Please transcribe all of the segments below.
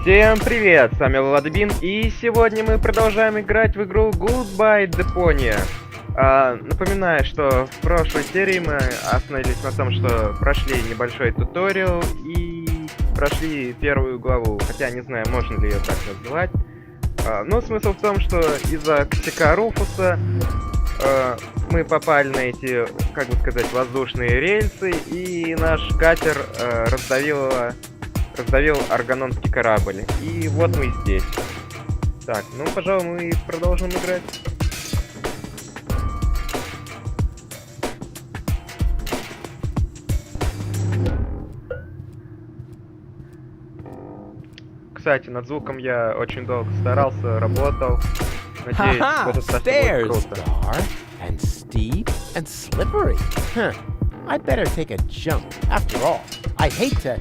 Всем привет, с вами Владбин, и сегодня мы продолжаем играть в игру Goodbye Deponia. Напоминаю, что в прошлой серии мы остановились на том, что прошли небольшой туториал и прошли первую главу, хотя не знаю, можно ли ее так называть. Но смысл в том, что из-за косяка Руфуса мы попали на эти, как бы сказать, воздушные рельсы, и наш катер раздавил аргононский корабль. И вот мы здесь. Так, ну, пожалуй, мы продолжим играть. Кстати, над звуком я очень долго старался, работал. Надеюсь, в этот раз будет круто. And steep and slippery. Huh. I'd better take a jump. After all, I hate to...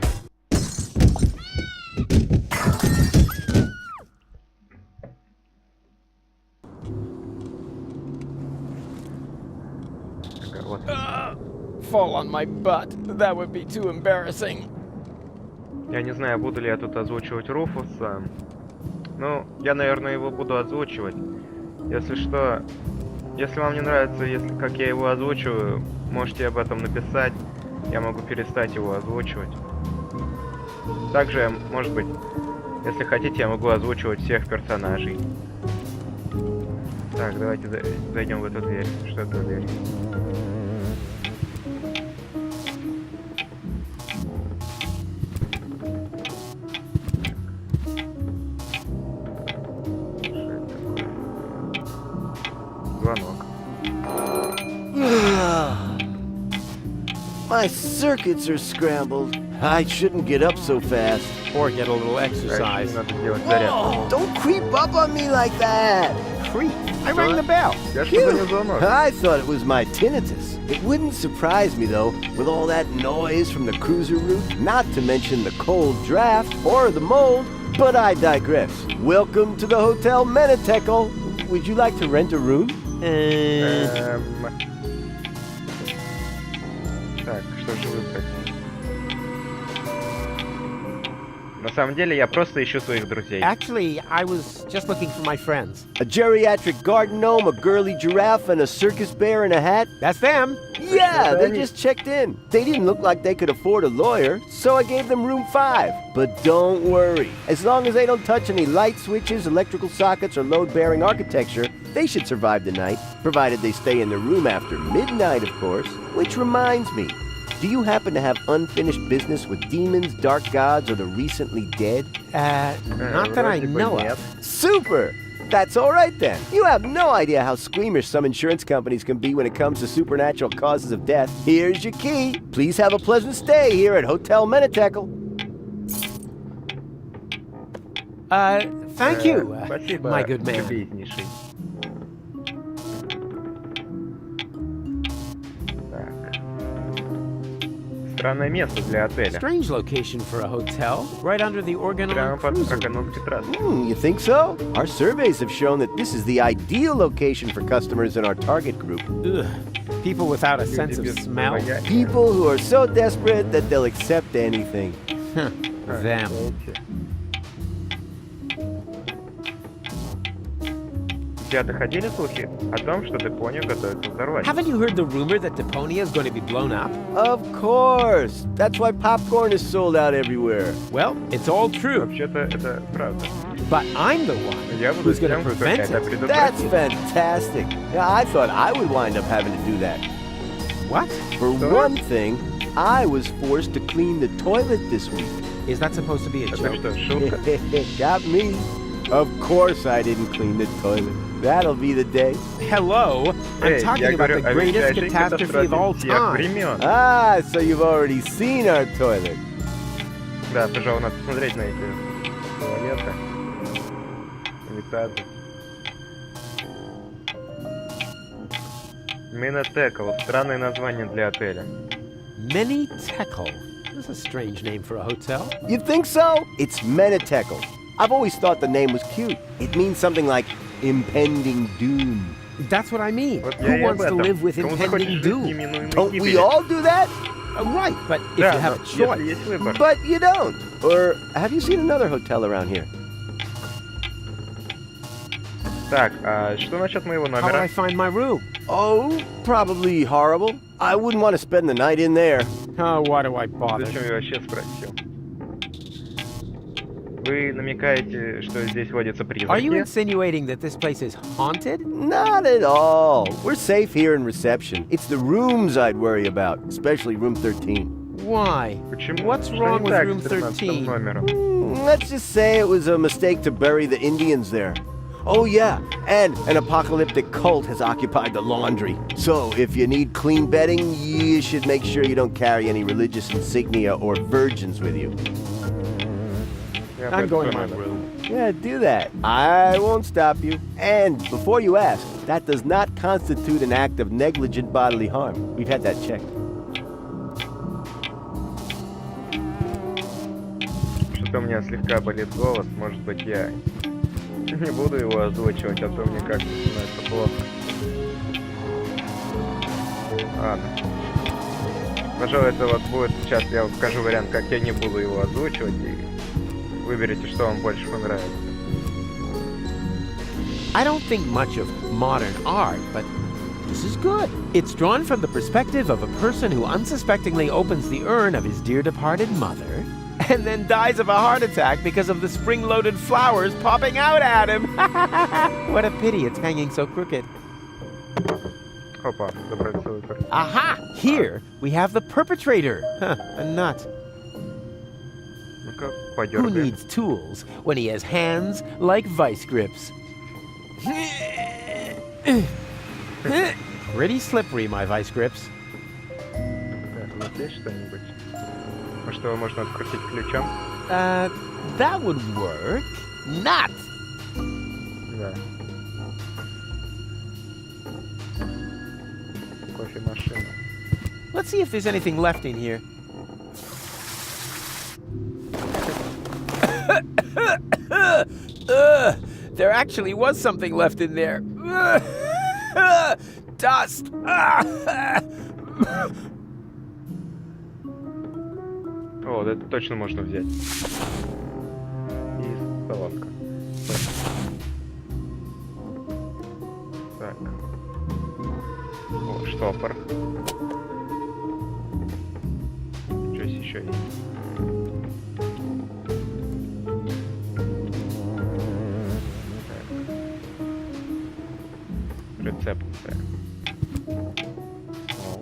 Fall on my butt. That would be too embarrassing. Я не знаю, буду ли я тут озвучивать Руфуса. Ну, я, наверное, его буду озвучивать. Если что, если вам не нравится, как я его озвучиваю, можете об этом написать. Я могу перестать его озвучивать. Также, может быть, если хотите, я могу озвучивать всех персонажей. Так, давайте зайдем в эту дверь. Что это за дверь? Звонок. My circuits are scrambled. I shouldn't get up so fast. Or get a little exercise. Надо делать зарядку. Oh, don't creep up on me like that. Creep. I rang the bell. Я что-то не звонок. I thought it was my tinnitus. It wouldn't surprise me, though, with all that noise from the cruiser route, not to mention the cold draft or the mold, but I digress. Welcome to the Hotel Menetekel. Would you like to rent a room? Так, что же выбрать? На самом деле, я просто ищу своих друзей. Actually, I was just looking for my friends. A geriatric garden gnome, a girly giraffe, and a circus bear in a hat? That's them. Yeah, they just checked in. They didn't look like they could afford a lawyer, so I gave them room 5. But don't worry. As long as they don't touch any light switches, electrical sockets, or load-bearing architecture, they should survive the night, provided they stay in their room after midnight, of course. Which reminds me, do you happen to have unfinished business with demons, dark gods, or the recently dead? Not that I know of. Super! That's all right then. You have no idea how squeamish some insurance companies can be when it comes to supernatural causes of death. Here's your key. Please have a pleasant stay here at Hotel Menetekel. Thank you, Спасибо, my good man. любезнейший. Так. Странное место для отеля. Strange location for a hotel, right under the organ Прямо on под cruiser. аргононской трассой. You think so? Our surveys have shown that this is the ideal location for customers in our target group. Ugh. People without a sense of smell. People who are so desperate that they'll accept anything. Them. У тебя доходили слухи о том, что Депонию готовится взорвать? Haven't you heard the rumor that Deponia is going to be blown up? Of course. That's why popcorn is sold out everywhere. Well, it's all true, Вообще-то это правда. but I'm the one Я буду who's going to тем, кто prevent это it. That's предотвратит. fantastic. Yeah, I thought I would wind up having to do that. What? For one thing, I was forced to clean the toilet this week. Is that supposed to be a Это joke? что, шутка? Got me. Of course I didn't clean the toilet. That'll be the day. Hello? I'm Эй, talking я about говорю the о greatest величайшей catastrophe of all катастрофе всех time. времен. Ah, so you've already seen our toilet. Да, пожалуй, надо посмотреть на эти туалеты. Унитазы. Menetekel. Странное название для отеля. Menetekel. That's a strange name for a hotel. You think so? It's Menetekel. I've always thought the name was cute. It means something like impending doom. That's what I mean. Вот я Who и об wants to этом. live with Кому impending захочешь жить doom? неминуемой Don't we гибели? all do that? Right, but if Да, you have но a если choice. есть выбор. But you don't. Or have you seen another hotel around here? Так, а что насчет моего How will I номера? find my room? Oh, probably horrible. I wouldn't want to spend the night in there. Oh, why do I bother? Зачем я вообще спросил? Вы намекаете, что здесь водятся Are you призраки? insinuating that this place is haunted? Not at all. We're safe here in reception. It's the rooms I'd worry about, especially room 13. Why? Почему? What's Что wrong не with так room с 13 13? номером? Let's just say it was a mistake to bury the Indians there. Oh yeah, and an apocalyptic cult has occupied the laundry. So if you need clean bedding, you should make sure you don't carry any religious insignia or virgins with you. Я I'm пойду going в to my номер. room. Yeah, do that. I won't stop you. And before you ask, that does not constitute an act of negligent bodily harm. We've had that checked. Что-то у меня слегка болит голос, может быть я не буду его озвучивать, а то мне как-то становится плохо. Ладно. Пожалуй, это вот будет, сейчас я вам покажу вариант, как я не буду его озвучивать, и выберите, что вам больше понравится. I don't think much of modern art, but this is good. It's drawn from the perspective of a person who unsuspectingly opens the urn of his dear departed mother and then dies of a heart attack because of the spring-loaded flowers popping out at him. What a pity it's hanging so crooked. Опа, добро, целый. Aha! Here we have the perpetrator. Huh, a nut. Ну-ка, Who подёргаем. needs tools when he has hands like vice grips? Pretty slippery, my vice grips. Так, у нас есть что-нибудь? Может, его можно открутить ключом? That would work. Not. Да. Кофемашина. Let's see if there's anything left in here. There actually was something left in there. Dust. О, да это точно можно взять. И солодка. Так. О, штопор. Что здесь еще есть? Так. Рецепция. О.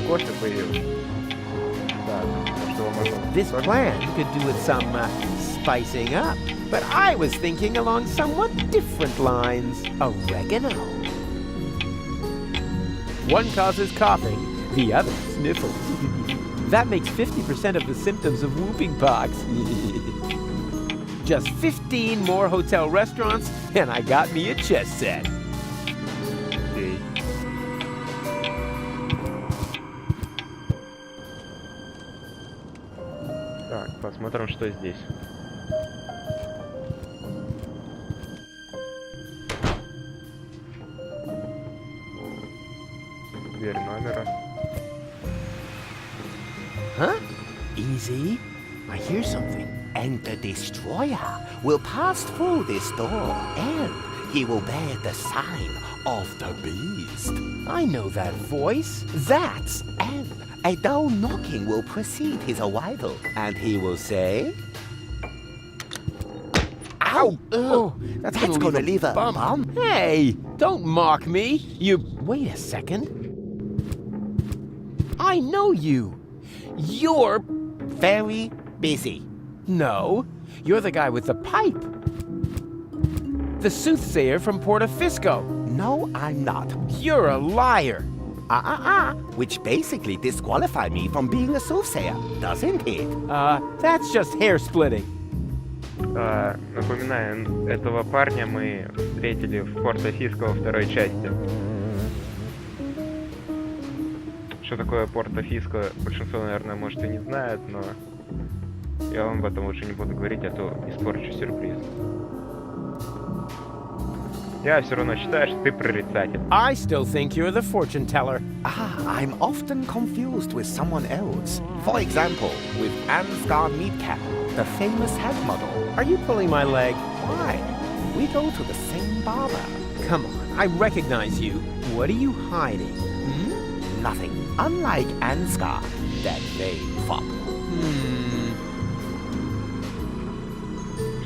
Кофе появился. Так, что можно... This plan could do with some spicing up, but I was thinking along somewhat different lines. Oregano. One causes coughing, the other sniffles. That makes 50% of the symptoms of whooping pox. Just 15 more hotel restaurants, and I got me a chess set. Окей. Так, посмотрим, что здесь. Дверь номера. Huh? Easy. I hear something. And the destroyer will pass through this door, and he will bear the sign of the beast. I know that voice. That's And a dull knocking will precede his arrival, and he will say, "Ow! Oh, that's gonna leave a bump." Hey, don't mock me. You wait a second. I know you. You're Very busy." no. You're the guy with the pipe. The soothsayer from Portofisco. "No, I'm not." You're a liar. Which basically disqualify me from being a soothsayer, doesn't it? That's just hair splitting. Напоминаю, этого парня мы встретили в Порто-Фиско во второй части. что такое Порто-Фиско, большинство, наверное, может и не знает, но я вам об этом лучше не буду говорить, а то испорчу сюрприз. Я все равно считаю, что ты прорицатель. I still think you're the fortune teller. I'm often confused with someone else. For example, with Ansgar Meatcap, the famous head model. Are you pulling my leg? Why? We go to the same barber. Come on, I recognize you. What are you hiding? Nothing. Unlike Ansgar, that vain fop.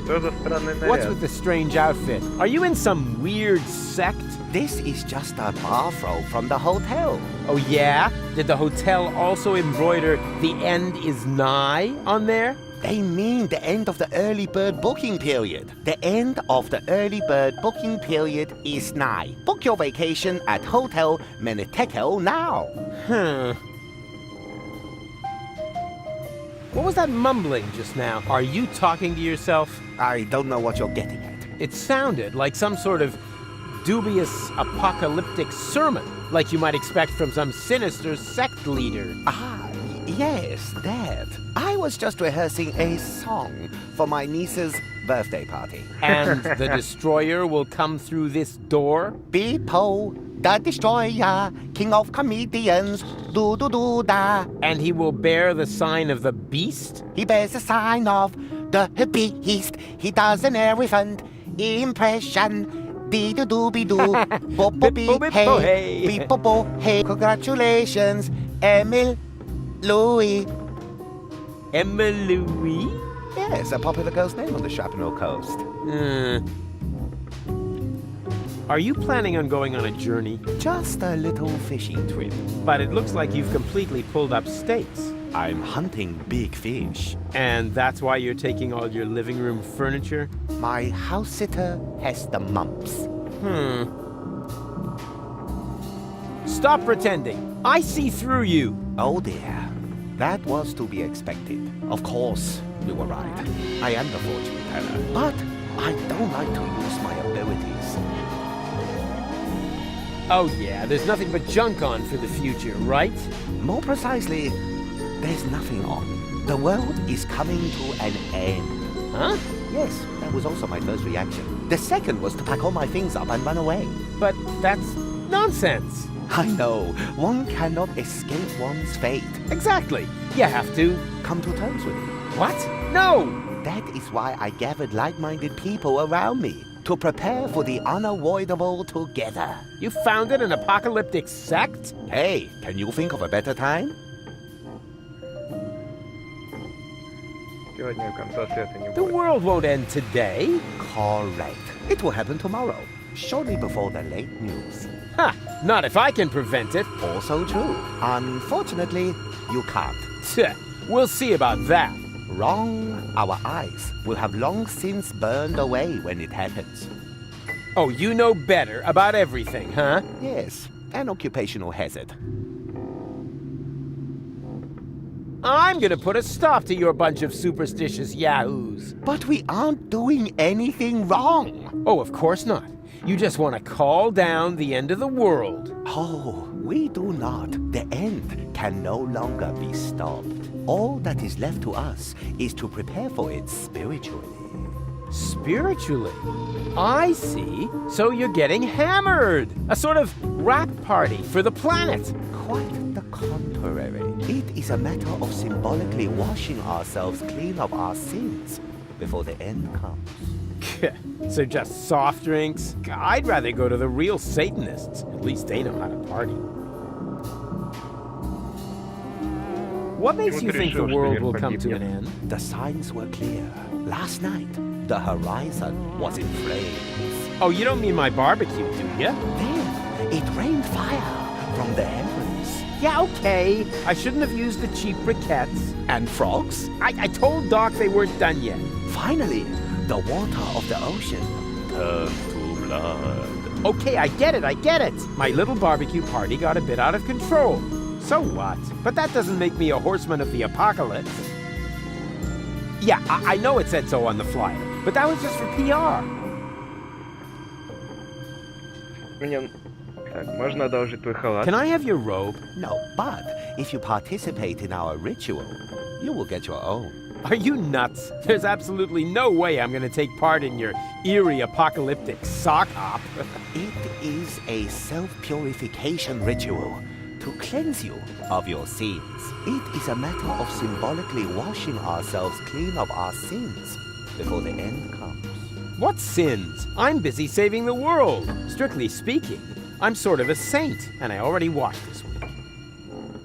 Что за странный What's наряд? with the strange outfit? Are you in some weird sect? This is just a bathrobe from the hotel. Oh yeah? Did the hotel also embroider "The end is nigh" on there? They mean the end of the early bird booking period. The end of the early bird booking period is nigh. Book your vacation at Hotel Menitekel now. What was that mumbling just now? Are you talking to yourself? I don't know what you're getting at. It sounded like some sort of dubious apocalyptic sermon, like you might expect from some sinister sect leader. Yes, that. I was just rehearsing a song for my niece's birthday party. And the destroyer will come through this door? Bepo, the destroyer, king of comedians, do-do-do-da. And he will bear the sign of the beast? He bears the sign of the beast. He does an elephant impression. Dee-do-do-be-do, bo-bo-be-hey, be-bo-bo-hey. Congratulations, Emil Louis. Emily? Yes, a popular girl's name on the Chaparral Coast. Are you planning on going on a journey? Just a little fishing trip. But it looks like you've completely pulled up stakes. I'm hunting big fish. And that's why you're taking all your living room furniture? My house sitter has the mumps. Stop pretending. I see through you. Oh dear. That was to be expected. Of course, you were right. I am the fortune teller. But I don't like to use my abilities. Oh yeah, there's nothing but junk on for the future, right? More precisely, there's nothing on. The world is coming to an end. Huh? Yes, that was also my first reaction. The second was to pack all my things up and run away. But that's nonsense. I know. One cannot escape one's fate. Exactly. You have to... Come to terms with it. What? No! That is why I gathered like-minded people around me. To prepare for the unavoidable together. You founded an apocalyptic sect? Hey, can you think of a better time? Сегодня конца света не The будет. world won't end today. Correct. It will happen tomorrow. Shortly before the late news. Ha! Not if I can prevent it. Also true. Unfortunately, you can't. Tch, we'll see about that. Wrong. Our eyes will have long since burned away when it happens. Oh, you know better about everything, huh? Yes, an occupational hazard. I'm gonna put a stop to your bunch of superstitious yahoos. But we aren't doing anything wrong. Oh, of course not. You just want to call down the end of the world. Oh, we do not. The end can no longer be stopped. All that is left to us is to prepare for it spiritually. Spiritually? I see. So you're getting hammered. A sort of rap party for the planet. Quite the contrary. It is a matter of symbolically washing ourselves clean of our sins before the end comes. So just soft drinks? I'd rather go to the real Satanists. At least they know how to party. What makes you think the world will come to an end? The signs were clear. Last night, the horizon was in flames. Oh, you don't mean my barbecue, do you? Then, it rained fire from the heavens. Yeah, okay. I shouldn't have used the cheap briquettes. And frogs? I told Doc they weren't done yet. Finally, the water of the ocean turned to blood. Okay, I get it. My little barbecue party got a bit out of control. So what? But that doesn't make me a horseman of the apocalypse. Yeah, I know it said so on the flyer, but that was just for PR. Мне Так, можно одолжить твой халат? Can I have your robe? No, but if you participate in our ritual, you will get your own. Are you nuts? There's absolutely no way I'm gonna take part in your eerie apocalyptic sock hop. It is a self-purification ritual to cleanse you of your sins. It is a matter of symbolically washing ourselves clean of our sins before the end comes. What sins? I'm busy saving the world. Strictly speaking, I'm sort of a saint, and I already washed this week.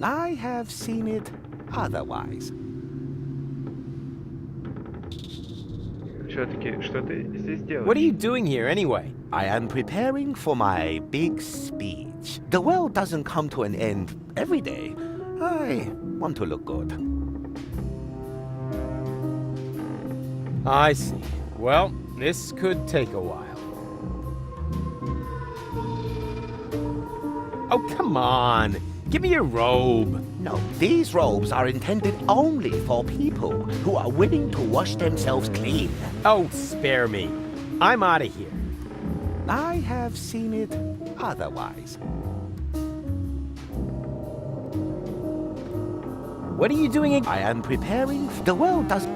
I have seen it otherwise. Все-таки, что ты здесь делаешь? What are you doing here anyway? I am preparing for my big speech. The world doesn't come to an end every day. I want to look good. I see. Well, this could take a while. Oh, come on. Give me your robe. No, these robes are intended only for people who are willing to wash themselves clean. Oh, spare me. I'm out of here. I have seen it otherwise. What are you doing again? I am preparing. The world does.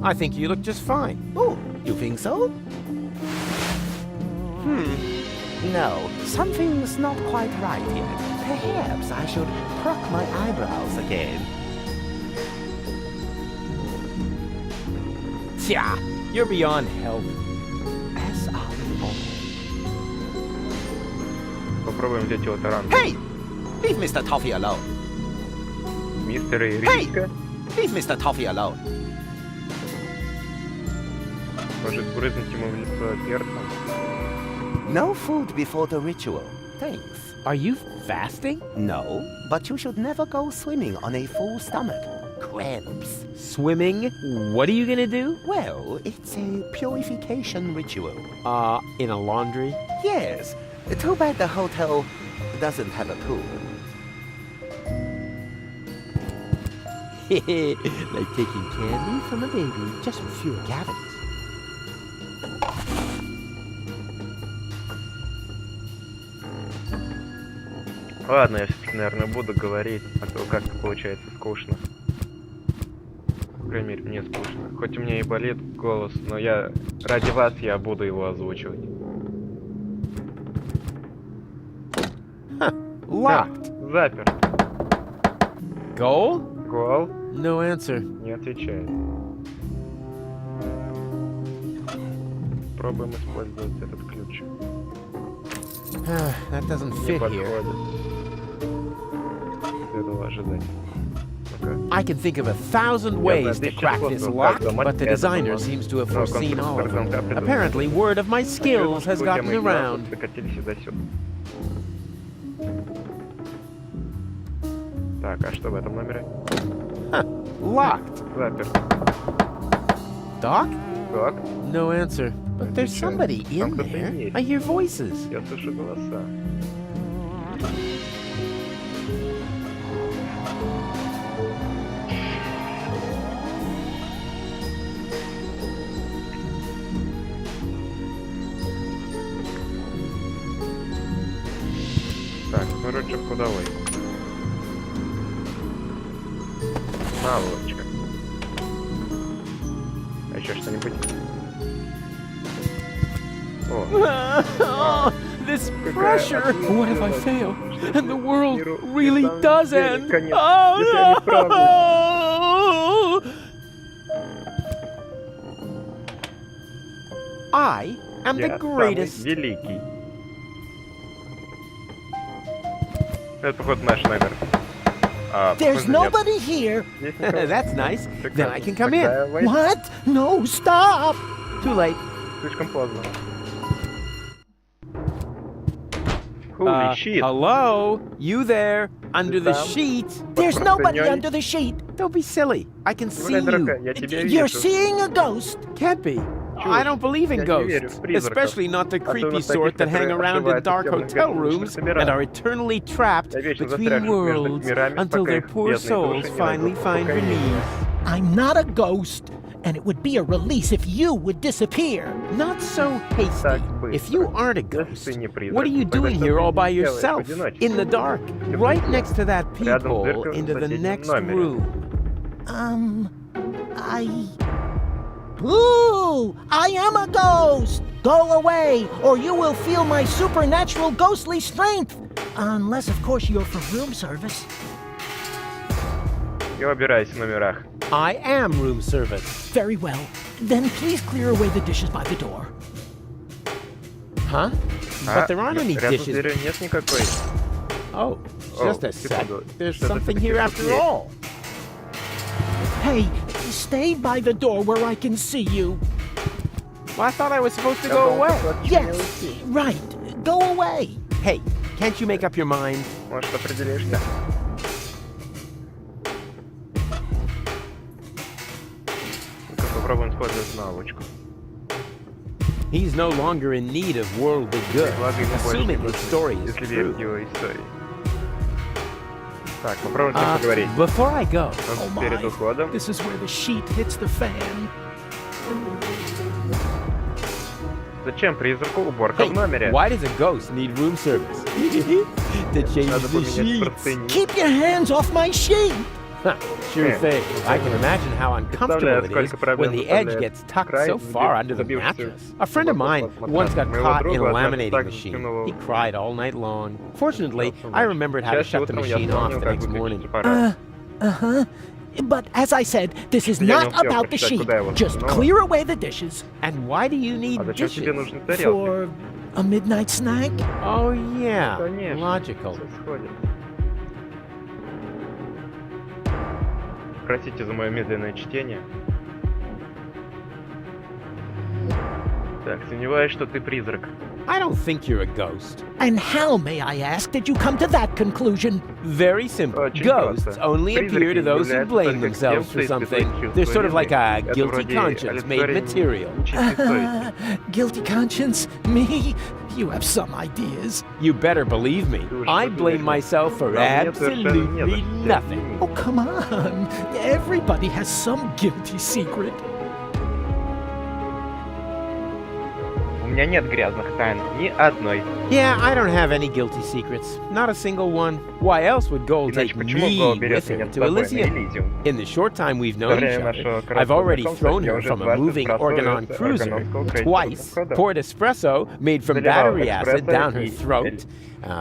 I think you look just fine. Oh, you think so? No, something's not quite right yet. Perhaps I should pluck my eyebrows again. Tja, you're beyond help. As are we all. Попробуем взять его таран. Hey! Leave Mr. Toffee alone. Мистер Ириска. Leave Mr. Toffee alone. Может брызнуть ему в лицо перцем? No food before the ritual. Thanks. Are you fasting? No, but you should never go swimming on a full stomach. Cramps. Swimming? What are you gonna do? Well, it's a purification ritual. In a laundry? Yes. Too bad the hotel doesn't have a pool. Like taking candy from a baby, just with fewer cavities. Ладно, я все-таки, наверное, буду говорить, а то как-то получается скучно. По крайней мере, мне скучно. Хоть у меня и болит голос, но я ради вас я буду его озвучивать. Locked. Да, запер. Goal? Гол. No answer. Не отвечает. Пробуем использовать этот ключ. That doesn't Не fit here. подходит. Следовало ожидать. I can think of 1,000 ways to crack this lock, but the designer seems to have foreseen all of them. Apparently, word of my skills has gotten around. Так, а что в этом номере? Locked. Запер. Doc? Так, No answer. But there's somebody in there. I hear voices. я слышу голоса. Так, ну рычаг ходовой. Наволочка. А еще что-нибудь? О, This pressure. What if I fail? And the world really does end. Oh no! I am the я greatest. самый великий. Это, походу, наш номер. There's nobody here. Здесь никого. That's nice. Then I can come Тогда in. войди. What? No, stop. Too late. Слишком поздно. Holy shit. Hello? You there? Under the Там? sheet? There's Просто nobody не- under the sheet. Don't be silly. I can see Бля, дурака, you. я тебя You're вижу. seeing a ghost. Can't be. I don't believe in Я не верю ghosts, в призраков. especially not the creepy Особенно sort that таких, hang которые around in ошиваются в dark темных hotel гостиничных rooms номерах. and are eternally trapped Я вечно between застрявших между worlds мирами, until пока their их poor бедные souls души не finally найдут find успокоения. relief. I'm not a ghost. and it would be a release if you would disappear. Not so hasty. Так быстро. If you aren't a Если ghost, ты не призрак, what are you тогда doing что here ты all by делаешь в yourself, одиночестве? in the dark, Ты right в next to that Рядом с peephole дыркой в into the соседнем next номере. room? Boo! I am a ghost! Go away, or you will feel my supernatural ghostly strength! Unless, of course, you're for room service. Я убираюсь в номерах. I am room service. Very well. Then please clear away the dishes by the door. Huh? But there aren't any рядом с dishes. дверью нет никакой. Oh, Oh, just a sec. секунду. There's Что-то something таки here тут after есть. all. Hey, stay by the door where I can see you. Well, I thought I was supposed to Я go думал, away. что от тебя не Yes, уйти. right. Go away. Hey, can't you make up your mind? Может, определишься? Ну-ка, попробуем использовать навычку. He's no longer in need of worldly goods, Благо ему больше не assuming his нужны, story is если верить true. его истории. Так, попробуем с ним поговорить. Before I go, Он перед уходом. This is where the sheet hits the fan. Зачем призраку уборка hey, в номере? why does a ghost need room service? To change Надо the поменять sheets. проценник. Keep your hands off my sheet. Huh, sure Yeah. thing. I can imagine how uncomfortable it is сколько проблем when the edge доставляет gets tucked край, so far under the забившийся mattress. A friend of mine под once матрас. got Моего caught in друга a однажды laminating так machine. затянуло He cried all night long. Fortunately, Всё, I remembered how to Счастье, shut the утром я machine вспомнил, off the как next выключить morning. аппарат. Uh-huh. But as I said, this is Я не not успел about the прочитать, sheet. куда его Just засунула. clear away the dishes. And why do you need А зачем тебе dishes? нужны тарелки? For a midnight snack? Oh yeah, Конечно, logical. всё сходит. Простите за мое медленное чтение. Так, сомневаюсь, что ты призрак. I don't think you're a ghost. And how, may I ask, did you come to that conclusion? Very simple. Очень Ghosts просто. only appear to Призраки those who являются blame только themselves тем, for кто something. испытывает They're чувство sort of like a вины. Это guilty вроде conscience made олицетворение material. нечистой совести. Guilty conscience? Me? You have some ideas. You better believe me. Ты уж I подумай, blame что myself for нам нет совершенно не за absolutely что nothing. винить. Oh, come on. Everybody has some guilty secret. У меня нет грязных тайн, ни одной. Yeah, I don't have any guilty secrets. Not a single one. Why else would gold Иначе take почему me Го берет with her меня с to собой на Elysium? Элизиум? In the short time we've За known each время other, нашего I've короткого already знакомства thrown я her уже from a дважды moving сбрасывал organon с cruiser, органовского крейсерского twice хода. poured espresso made from Заливал battery acid эспрессо down her и throat,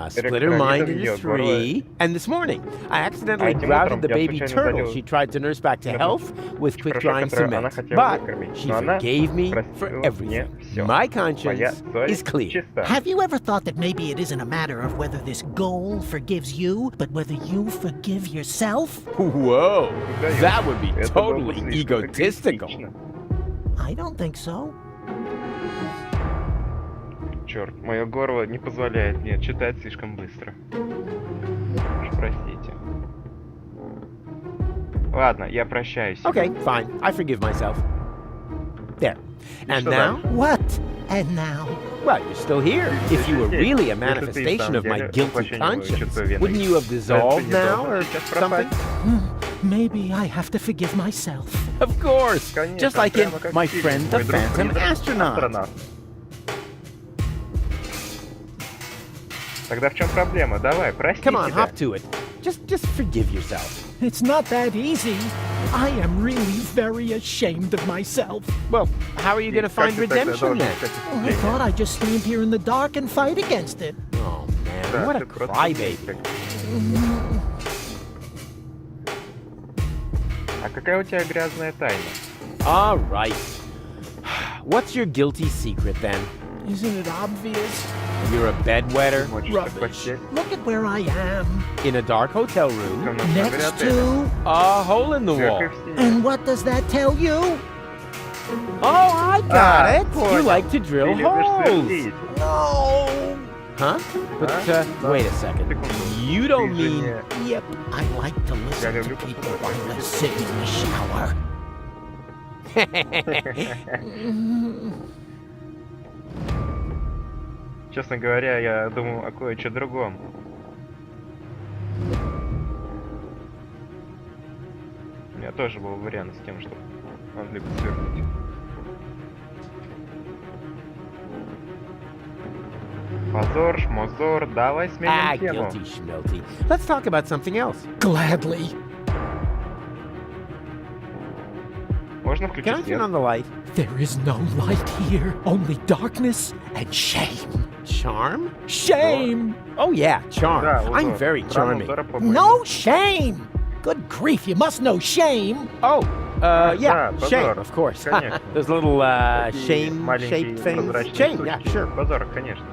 split her mind электролизом into её горло. three, and this morning I accidentally этим grouted утром the я baby случайно turtle залил she tried to nurse back to медом health with quick порошок, drying который она cement. хотела But выкормить. she Но она forgave me for простила мне everything. всё. My Моя conscience совесть is clear. чиста. Have you ever thought that maybe it isn't a matter of whether this goal forgives you, but whether you forgive yourself? Whoa, Даю. that would be Это было бы totally слишком egotistical. эгоистично. I don't think so. Черт, мое горло не позволяет мне читать слишком быстро. Уж простите. Ладно, я прощаюсь. Okay, fine. I forgive myself. There. And что now? дальше? What? And now? Well, you're still here. If you were здесь. really a Если ты в manifestation of самом my деле guilty воплощение моего conscience, чувства вины, wouldn't you have dissolved не now должен or сейчас пропасть. something? Maybe I have to forgive myself. Of course. Конечно, Just like in прямо как My в фильме Friend the «Мой друг Phantom призрак, Astronaut. астронавт». Тогда в чем проблема? Давай, прости Come on, себя. hop to it. Just forgive yourself. It's not that easy. I am really very ashamed of myself. Well, how are you going to Как find ты тогда redemption должен then? искать I искупление? thought I'd just stand here in the dark and fight against it. Oh man, Да, what a ты просто crybaby. призрак. А какая у тебя грязная тайна? All right. What's your guilty secret then? Isn't it obvious? You're a bedwetter Мочишься в Rubbish. постель? Look at where I am. in a dark hotel room, В темном номере Next отеля. to... a hole in the wall. Как и все. And what does that tell you? Oh, I got it. You понял. like to drill Ты любишь holes. свердлить. No! Huh? But, wait a second. Секунду. You don't Ты же mean... не- Yep, I like to listen to люблю people послушать. while they're sitting in the shower. Честно говоря, я думал о кое-что другом. У меня тоже был вариант с тем, чтобы Он любит свернуть. Позор, шмозор, давай сменим тему. Guilty schmilty. Let's talk about something else. Gladly. Можно Can I включить turn свет? on the light? There is no light here, only darkness and shame. Charm? Shame! Oh yeah, charm. Да, I'm узор. very Рана charming. удара по больно. No shame! Good grief, you must know shame. Oh, yeah, да, shame, позор. of course. Конечно. Those little Такие shame-shaped маленькие things. прозрачные Shame, yeah, штучки. sure. Позор, конечно.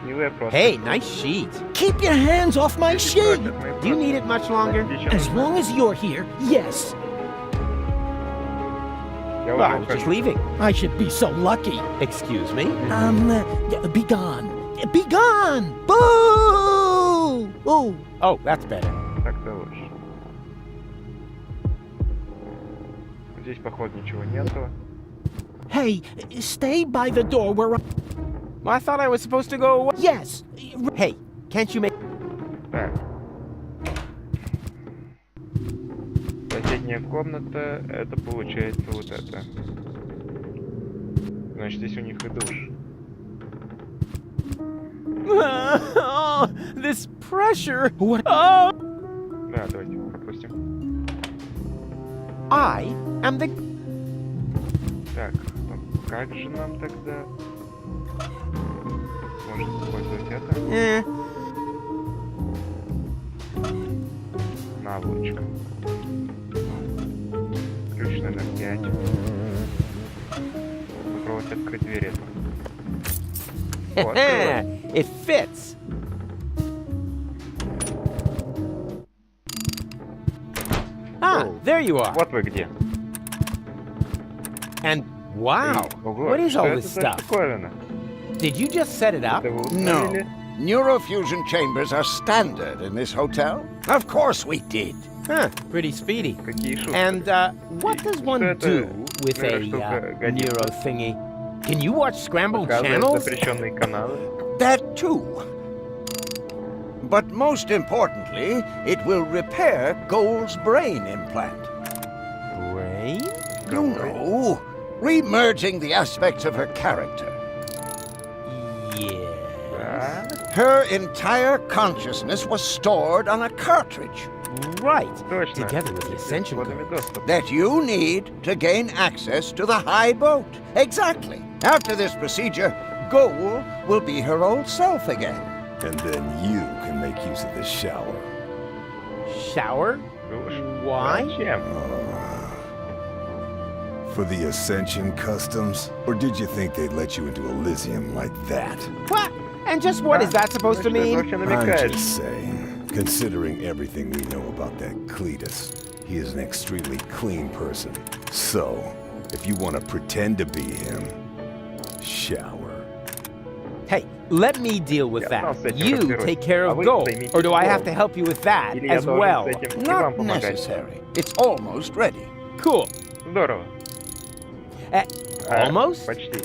Милая просто. Hey, nice sheet. Keep your hands off my sheet! Do you need it much longer? As long as you're here, yes. Я Well, I уже was just ухожу. leaving. I should be so lucky. Excuse me? Be gone. Be gone! Boo! Ooh. Oh, that's better. Так-то лучше. Здесь, походу, ничего нету. Hey, stay by the door where I... Well, I thought I was supposed to go away. Yes. Hey, can't you make... Так. Соседняя комната, это получается вот это. Значит, здесь у них и душ. This pressure. What? Oh, Да, давайте пропустим. I am the... Так, как же нам тогда... Может использовать это? Наволочка. Ключ номер 5. Попробовать открыть дверь эту. О, открылась. It fits. Ah, there you are. Вот вы где. And wow, Ого, what is что all это this за stuff? штуковина? Did you just set it up? Это вы No. установили? Neurofusion chambers are standard in this hotel. Of course we did. Huh, pretty speedy. Какие шутки. And what does one Что это do with за a штука годится? neuro thingy? Can you watch scrambled Показывает channels? запрещенные каналы. That too. But most importantly, it will repair Gold's brain implant. Brain? You know, remerging the aspects of her character. Yeah. Да. Her entire consciousness was stored on a cartridge Right. Точно. Together with the С ascension кодами code. доступа. that you need to gain access to the high boat. Exactly. After this procedure, Gold will be her old self again. And then you can make use of the shower. Shower? Душ. Why? Зачем? For the Ascension customs? Or did you think they'd let you into Elysium like that? What? And just what is that supposed to Ну, что ты mean? вообще I'm намекаешь? just saying, considering everything we know about that Cletus, he is an extremely clean person. So, if you want to pretend to be him, shower. Hey, let me deal with Я that. знал, с этим You разберусь. take care А of вы Gold. займитесь Or do I have Gold. to help you with that Или я as должен well? с этим и вам Not помогать? necessary. It's almost ready. Cool. Здорово. Almost? Почти.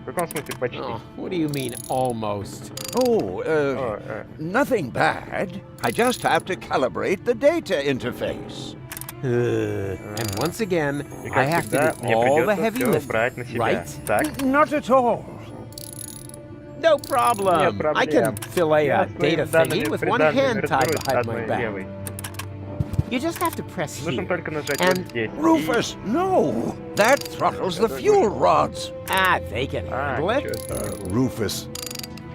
В каком смысле почти? Oh, what do you mean, almost? Oh, О, nothing bad. I just have to calibrate the data interface. And once again, И I как have to всегда, do мне all the придется heavy все lifting, брать на себя. right? Так? Not at all. No problem. Нет проблем. I can fillet Я a с data своими данными thingy with one приданными hand tied разберусь behind my одной back. левой. You just have to press Нужно here. только нажать And- вот здесь. Rufus, no! That throttles the fuel rods. Ah, they can А, handle it. ничего себе. Rufus,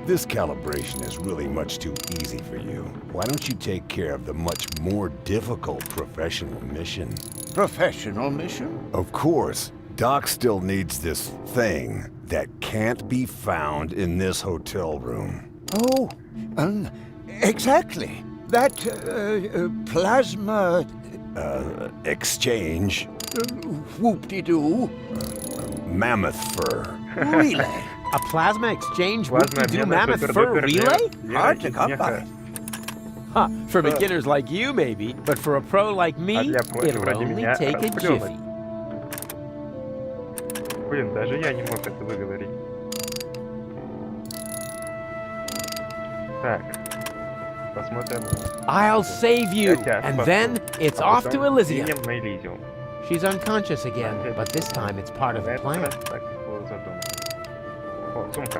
this calibration is really much too easy for you. Why don't you take care of the much more difficult professional mission? Professional mission? Of course, Doc still needs this thing that can't be found in this hotel room. Oh, exactly. That plasma Exchange whoop-de-doo. mammoth fur. Relay. A plasma exchange Plasma whoop-de-doo обмена mammoth fur супер-дупер relay? Hard to come by. Huh, for beginners like you, maybe, but for a pro like А me, для профи it'll вроде only меня take a расплюнуть. jiffy. Блин, даже я не мог это выговорить. Так. Посмотрим. I'll save you, Я тебя and спасу. then it's А off to потом Elysium. едем на Элизиум. She's unconscious again, but this time it's part of На the этот plan. раз так было задумано. О, сумка.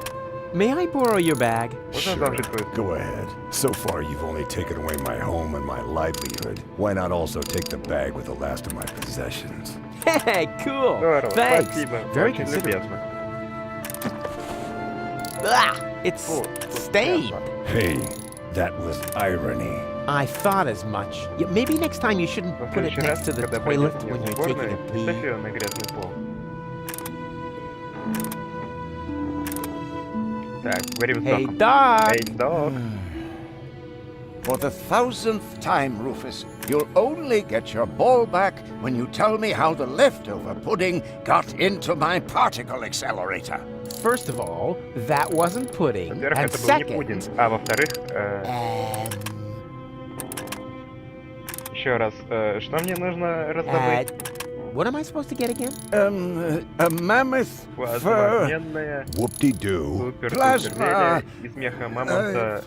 May I borrow your bag? Можно Sure, одолжить твою go ahead. So far, you've only taken away my home and my livelihood. Why not also take the bag with the last of my possessions? Hey, cool. Здорово, Thanks. спасибо. Very Очень considerate. любезно. Ah, it's О, stained. Hey, that was irony. I thought as much. Yeah, maybe next time you shouldn't В put it следующий раз, next to the когда toilet придёт when мне в you're taking уборную, a pee. ставь её на грязный пол. Так, говорим с Hey, доком. Doc. Эй, док. For the 1000th time, Rufus, you'll only get your ball back when you tell me how the leftover pudding got into my particle accelerator. First of all, that wasn't pudding. Во-первых, And это был не second, пудинг, а во-вторых, еще раз, что мне нужно раздобыть? what am I supposed to get again? A mammoth fur. Плазмообменная Whoop-de-doo. супер-супер из меха мамонта.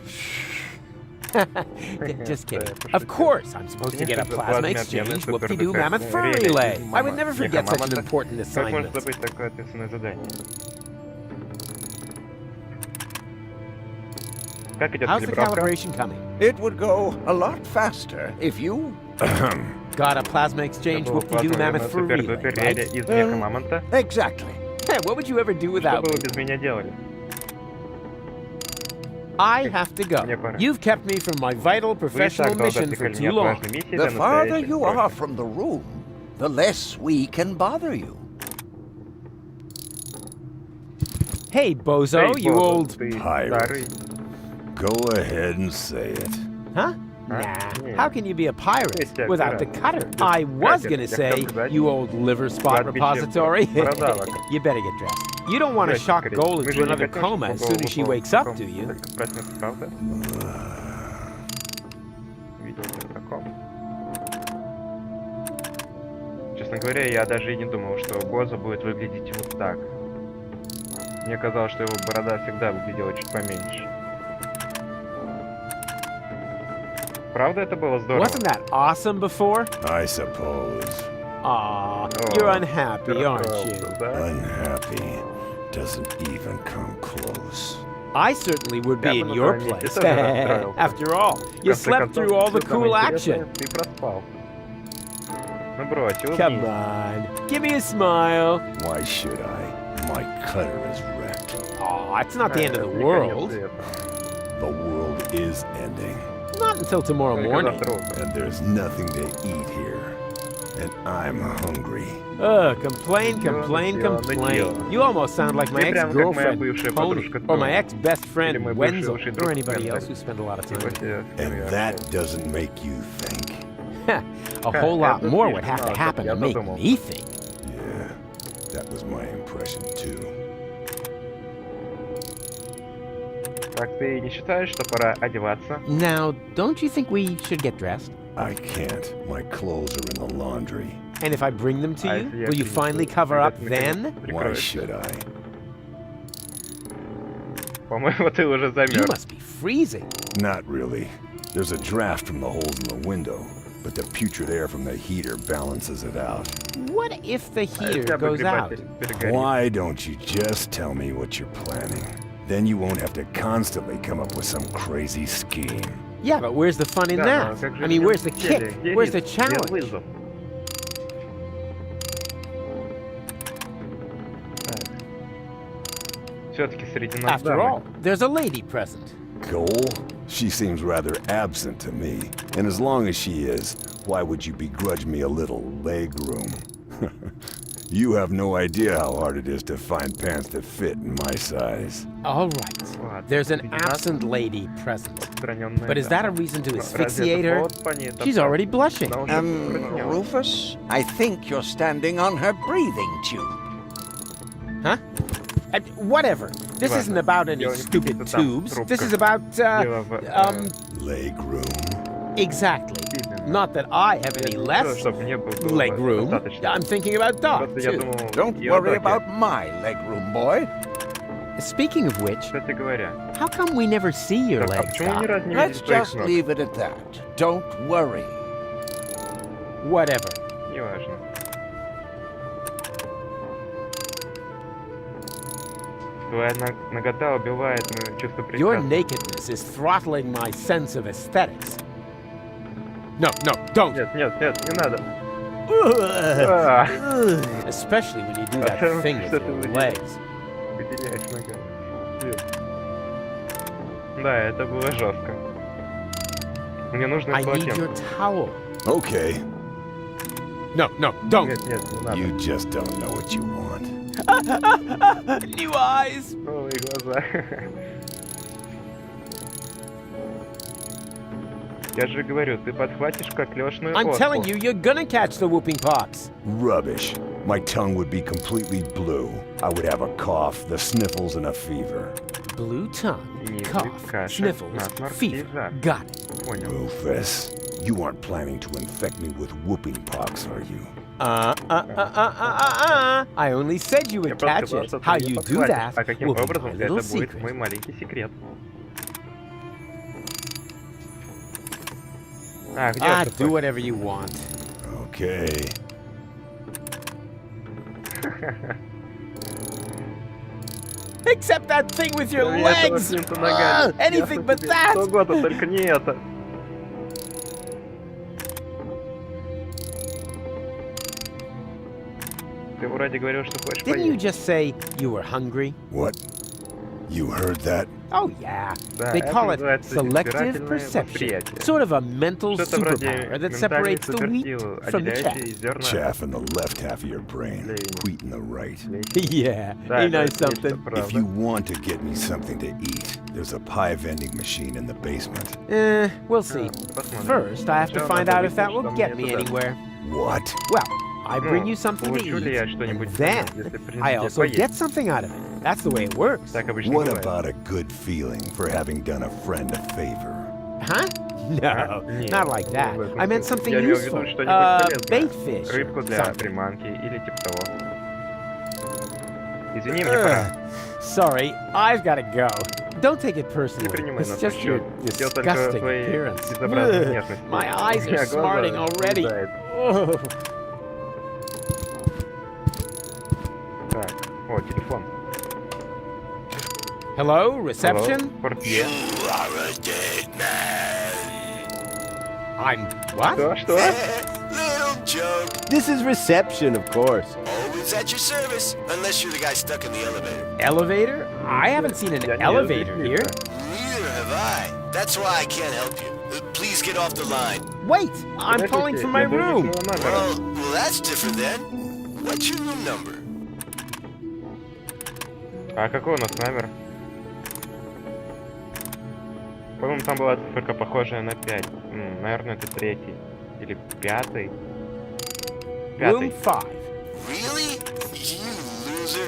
Just kidding. Of course, I'm supposed to get a plasma exchange. Whoop-de-doo, mammoth fur relay. I would never forget such an important Как можно assignment. забыть такое ответственное задание? Как идет How's the калибровка? calibration coming? It would go a lot faster if you... Got a plasma exchange. Это было Whoop-de-doo, mammoth fur relay, супер-супер реле right? из меха мамонта. Exactly. Hey, what would you ever do Что without бы me? вы без меня делали? I have to go. Мне пора. You've kept me from my vital Вы и professional так долго mission for отвлекали too меня от long. важной миссии The для farther настоящих you are прочих. from the room, the less we can bother you. Hey, bozo, Эй, you Бозо, old... ты pirate. старый. Go ahead and say it. Huh? Nah. Yeah. How can you be a pirate Есть я without the пират. cutter? Без I was катера. gonna Я say, хотел сказать, you old liver spot кладбище repository. бородавок. You better get dressed. You don't want to Ящик shock горит. Gold Мы into же не another хотим, coma чтобы as soon as she Gold wakes up, упал do you? только проснется, правда? Видел знаком. Честно говоря, я даже и не думал, что Боза будет выглядеть вот так. Мне казалось, что его борода всегда выглядела чуть поменьше. Правда, это было здорово? Wasn't that awesome before? I suppose. Aw, you're unhappy, aren't you? Расстроился, да? Unhappy doesn't even come close. I certainly would be Я in бы на your твоем месте place. тоже расстроился. After all, В you конце slept концов, through all the всё самое cool интересное action. Ты проспал. Ну брось, Come улыбнись. on, give me a smile. Why should I? My cutter is wrecked. Aw, it's not the end of the Не world. конец света. The world is ending, Not until tomorrow Только morning. завтра утром. and there's nothing to eat here. And I'm hungry. Complain, complain, Дело, complain. дело. You almost sound like my Ты прям как моя ex-girlfriend, бывшая Tony, подружка or my Тони. ex-best friend, Или мой бывший Wenzel, лучший or друг anybody Вензель. else who spent a lot of И time вот with me. я с ними And общаюсь. that doesn't make you think. A whole lot это more слишком would have to мало, happen я to make додумал. me think. Yeah, that was my impression too. Так, ты не считаешь, что пора одеваться? Now, don't you think we should get dressed? I can't. My clothes are in the laundry. And if I bring them to А you, если я will you принесу, finally cover когда up ты наконец then? Why прикроешь? should I? По-моему, ты уже You замерз. must be freezing. Not really. There's a draft from the holes in the window, but the putrid air from the heater balances it out. What if the А если heater goes out? обогреватель перегорит? Why don't you just tell me what you're planning? Then you won't have to constantly come up with some crazy scheme. Yeah, but where's the fun in Да, но that? как же I mean, мне where's the деле? kick? Где Where's the риск? Где challenge? вызов? Все-таки среди нас After all, дамы. there's a lady present. Goal? She seems rather absent to me. And as long as she is, why would you begrudge me a little leg room? You have no idea how hard it is to find pants that fit in my size. All right. Ладно, There's an среди нас absent lady present. отстраненная But is that a дама. reason to Но разве asphyxiate это her? повод понять? She's already blushing. Она уже покраснела. Rufus, I think you're standing on her breathing tube. Huh? Whatever. This Ладно. isn't about any Дело не stupid в там tubes. This трубках. is about, Дело в, Leg room? exactly. именно. Not that I have any Ну, less чтобы мне было leg room. достаточно. I'm thinking about Doc, Просто я too. думал, Don't и о worry Доке. about my legroom, boy. Speaking of which, Кстати говоря. how come we never see your Так, а legs, почему мы ни Doc? разу не видели Let's твоих just ног? leave it at that. Don't worry. Whatever. Неважно. Твоя нагота убивает мое чувство Your прекрасности. nakedness is throttling my sense of aesthetics. No, no, don't! Нет, нет, нет, не надо. Ugh. А, Especially when you do А that ты thing with что ты your выделяешь? legs. выделяешь ногами. Нет. Да, это было жестко. Мне нужно I need полотенце. your towel. Okay, No, no, don't! Нет, нет, не надо. you just don't know what you want. New eyes! Новые глаза. Я же говорю, ты подхватишь коклёшную I'm оспу. telling you, you're gonna catch the whooping pox. Rubbish. My tongue would be completely blue. I would have a cough, the sniffles, and a fever. Blue tongue, Язык, cough, каша, sniffles, насморк fever. и жар. Got it. Понял. Rufus, you aren't planning to infect me with whooping pox, are you? I only said you Я would просто catch сказал, it. что ты How её you do подхватишь. that А каким will be my образом это little будет secret. мой маленький секрет. А, где Ah, ты do whatever you want. Okay. Except that thing with your Я этого legs! свинца ногами. Anything Ясно but тебе. that! Что угодно, только не это. Ты вроде говорил, что хочешь Didn't you поесть. just say you were hungry? What? You heard that? Oh, yeah. Да, They это call it называется selective избирательное perception. восприятие. Sort of a mental Что-то вроде superpower that ментальной separates the wheat суперсилы, from the отделяющей chaff. зерна. Chaff in the left half of your brain, Лень. wheat in the right. Yeah, Да, ain't I это нечто something? If правда. you want to get me something to eat, there's a pie vending machine in the basement. We'll see. Посмотрим. First, I have to Сначала find надо out if that выяснить, will что get мне me туда. anywhere. What? Well, I bring Ну, you something to получу ли я eat, and что-нибудь then взамен, если принесу I тебе also поесть? get something out of it. That's the way it works. Так обычно What бывает. about a good feeling for having done a friend a favor? Huh? No, Нет, not like that. в этом I meant смысле. something Я имел в useful. виду что-нибудь Bait полезное. fish. Рыбку для something. приманки или типа того. Извини, мне пора. Sorry, I've got to go. Don't take it Не personally. принимай на It's свой just your счет. Дело только в disgusting твоей appearance. безобразной Ugh, внешности. my eyes У are меня глаза smarting already. съедают. Oh. Так, о, телефон. Hello, reception? Алло, портье. I'm what? Что? Little joke. This is reception, of course. Always at your service, unless you're the guy stuck in the elevator. Elevator? I haven't seen an Я не elevator here. различился. Neither have I. That's why I can't help you. Please get off the line. Wait, I'm calling from my Я до room. личного номера. Well, that's different then. What's your room number? А какой у нас номер? По-моему, там была циферка похожая на 5. Наверное, это 3. Или 5. Room 5. 5. Really? You loser.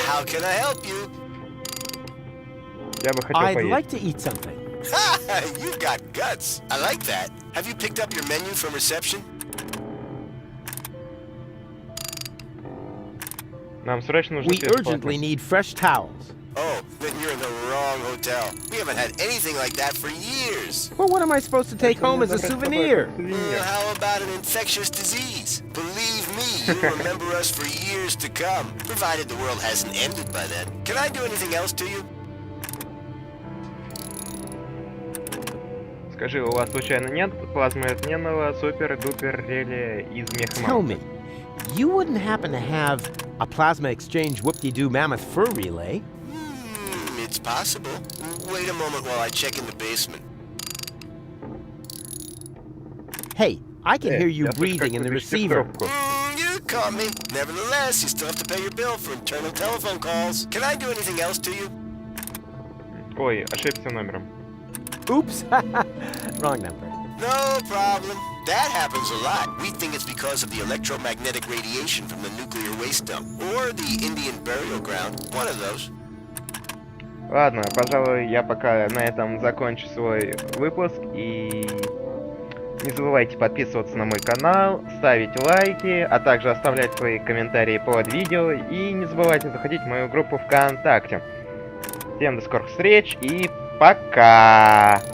How can I help you? Я бы хотел I'd поесть. like to eat something. You've got guts. I like that. Have you picked up your menu from reception? Нам срочно нужно We urgently need fresh towels. Oh, then you're in the wrong hotel. We haven't had anything like that for years. Well, what am I supposed to take home as a souvenir? How about an infectious disease? Believe me, you'll remember us for years to come, provided the world hasn't ended by then. Can I do anything else to you? Скажи, у вас случайно нет плазмоотменного супер-дупер реле из Tell me, мехманца? you wouldn't happen to have a plasma exchange whoop-de-doo mammoth fur relay? It's possible. Wait a moment while I check in the basement. Hey, I can hear you Я слышу, breathing как in the вы дышите в receiver. трубку. You caught me. Nevertheless, you still have to pay your bill for internal telephone calls. Can I do anything else to you? Ой, ошибся номером. Oops, wrong number. No problem. That happens a lot. We think it's because of the electromagnetic radiation from the nuclear waste dump. Or the Indian burial ground. One of those. Ладно, пожалуй, я пока на этом закончу свой выпуск. И не забывайте подписываться на мой канал, ставить лайки, а также оставлять свои комментарии под видео. И не забывайте заходить в мою группу ВКонтакте. Всем до скорых встреч и пока!